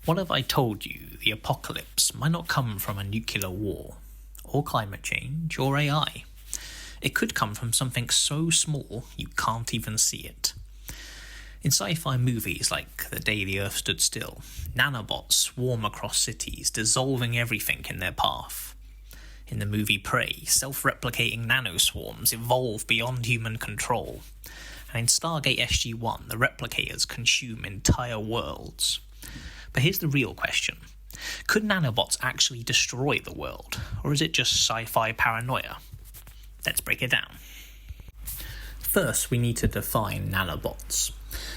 What if I told you the apocalypse might not come from a nuclear war, or climate change, or AI? It could come from something so small you can't even see it. In sci-fi movies like The Day the Earth Stood Still, nanobots swarm across cities, dissolving everything in their path. In the movie Prey, self-replicating nanoswarms evolve beyond human control. And in Stargate SG-1, the replicators consume entire worlds. But here's the real question. Could nanobots actually destroy the world, or is it just sci-fi paranoia? Let's break it down. First, we need to define nanobots.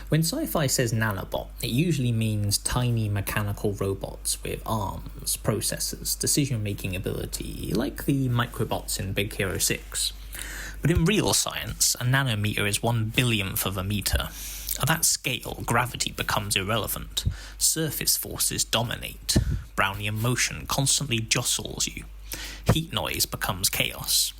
When sci-fi says nanobot, it usually means tiny mechanical robots with arms, processors, decision-making ability, like the microbots in Big Hero 6. But in real science, a nanometer is 1/1000th of a meter. At that scale, gravity becomes irrelevant. Surface forces dominate. Brownian motion constantly jostles you. Heat noise becomes chaos.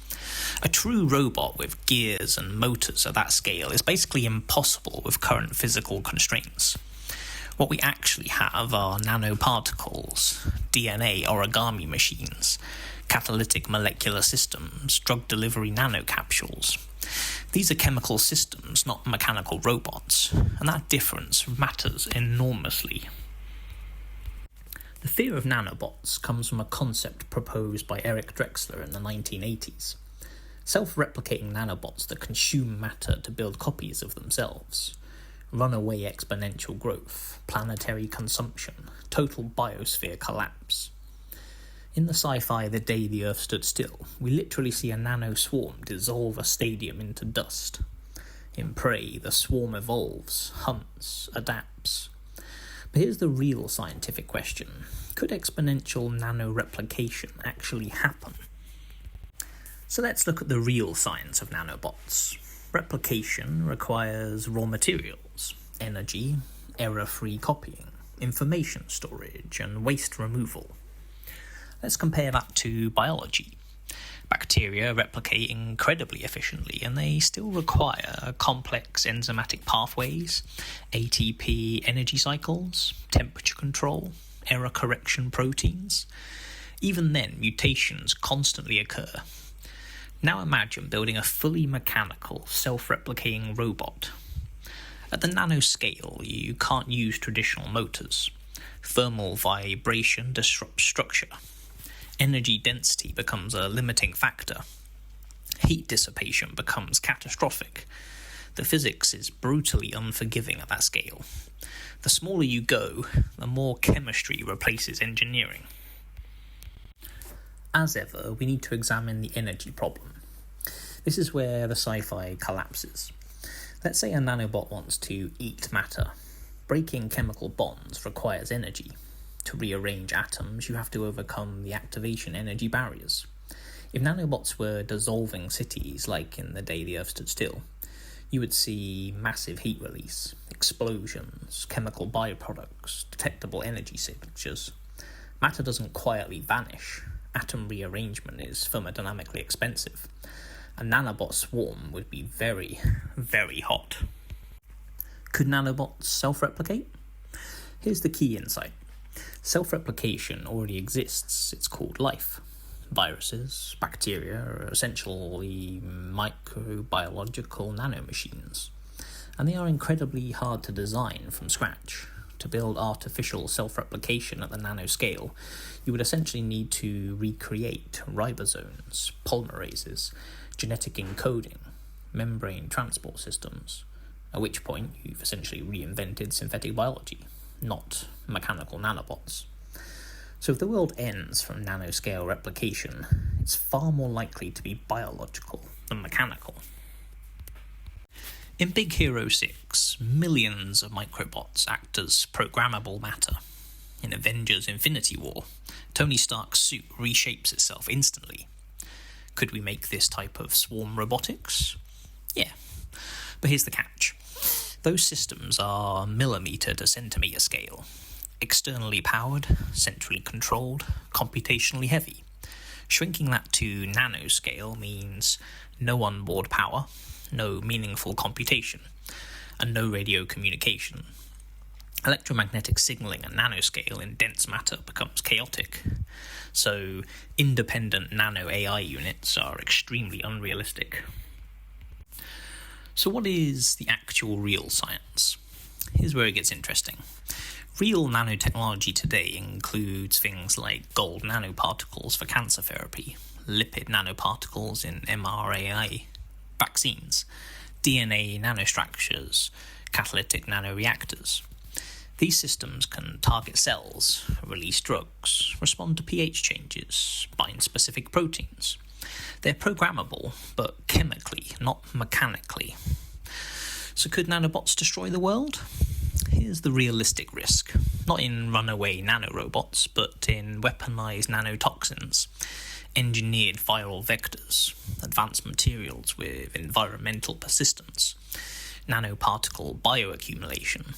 A true robot with gears and motors at that scale is basically impossible with current physical constraints. What we actually have are nanoparticles, DNA origami machines, catalytic molecular systems, drug delivery nanocapsules. These are chemical systems, not mechanical robots, and that difference matters enormously. The fear of nanobots comes from a concept proposed by Eric Drexler in the 1980s. Self-replicating nanobots that consume matter to build copies of themselves. Runaway exponential growth, planetary consumption, total biosphere collapse. In the sci-fi The Day the Earth Stood Still, we literally see a nanoswarm dissolve a stadium into dust. In Prey, the swarm evolves, hunts, adapts. But here's the real scientific question. Could exponential nanoreplication actually happen? So let's look at the real science of nanobots. Replication requires raw materials, energy, error-free copying, information storage, and waste removal. Let's compare that to biology. Bacteria replicate incredibly efficiently, and they still require complex enzymatic pathways, ATP energy cycles, temperature control, error correction proteins. Even then, mutations constantly occur. Now imagine building a fully mechanical, self-replicating robot. At the nanoscale, you can't use traditional motors. Thermal vibration disrupts structure. Energy density becomes a limiting factor. Heat dissipation becomes catastrophic. The physics is brutally unforgiving at that scale. The smaller you go, the more chemistry replaces engineering. As ever, we need to examine the energy problem. This is where the sci-fi collapses. Let's say a nanobot wants to eat matter. Breaking chemical bonds requires energy. To rearrange atoms, you have to overcome the activation energy barriers. If nanobots were dissolving cities, like in The Day the Earth Stood Still, you would see massive heat release, explosions, chemical byproducts, detectable energy signatures. Matter doesn't quietly vanish. Atom rearrangement is thermodynamically expensive. A nanobot swarm would be very, very hot. Could nanobots self-replicate? Here's the key insight. Self-replication already exists. It's called life. Viruses, bacteria are essentially microbiological nanomachines, and they are incredibly hard to design from scratch. To build artificial self-replication at the nanoscale, you would essentially need to recreate ribosomes, polymerases, genetic encoding, membrane transport systems, at which point you've essentially reinvented synthetic biology, not mechanical nanobots. So if the world ends from nanoscale replication, it's far more likely to be biological than mechanical. In Big Hero 6, millions of microbots act as programmable matter. In Avengers Infinity War, Tony Stark's suit reshapes itself instantly. Could we make this type of swarm robotics? Yeah, but here's the catch. Those systems are millimeter to centimeter scale. Externally powered, centrally controlled, computationally heavy. Shrinking that to nanoscale means no onboard power, no meaningful computation, and no radio communication. Electromagnetic signaling at nanoscale in dense matter becomes chaotic, so independent nano AI units are extremely unrealistic. So what is the actual real science? Here's where it gets interesting. Real nanotechnology today includes things like gold nanoparticles for cancer therapy, lipid nanoparticles in mRNA vaccines, DNA nanostructures, catalytic nanoreactors. These systems can target cells, release drugs, respond to pH changes, bind specific proteins. They're programmable, but chemically, not mechanically. So could nanobots destroy the world? Here's the realistic risk. Not in runaway nanorobots, but in weaponized nanotoxins, engineered viral vectors, advanced materials with environmental persistence, nanoparticle bioaccumulation.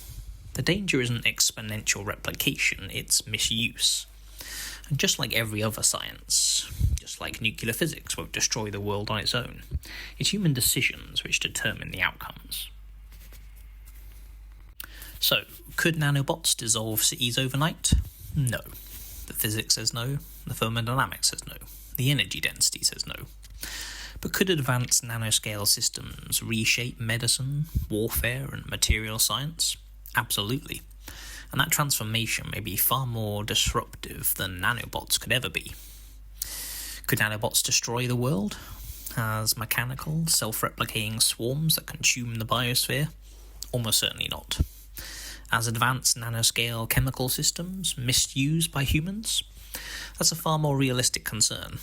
The danger isn't exponential replication, it's misuse. And just like every other science, just like nuclear physics won't destroy the world on its own, it's human decisions which determine the outcomes. So, could nanobots dissolve cities overnight? No. The physics says no, the thermodynamics says no, the energy density says no. But could advanced nanoscale systems reshape medicine, warfare, and material science? Absolutely. And that transformation may be far more disruptive than nanobots could ever be. Could nanobots destroy the world? As mechanical, self-replicating swarms that consume the biosphere? Almost certainly not. As advanced nanoscale chemical systems misused by humans? That's a far more realistic concern.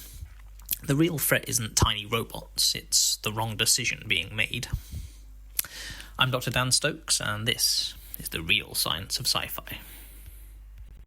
The real threat isn't tiny robots, it's the wrong decision being made. I'm Dr. Dan Stokes, and this is the Real Science of Sci-Fi.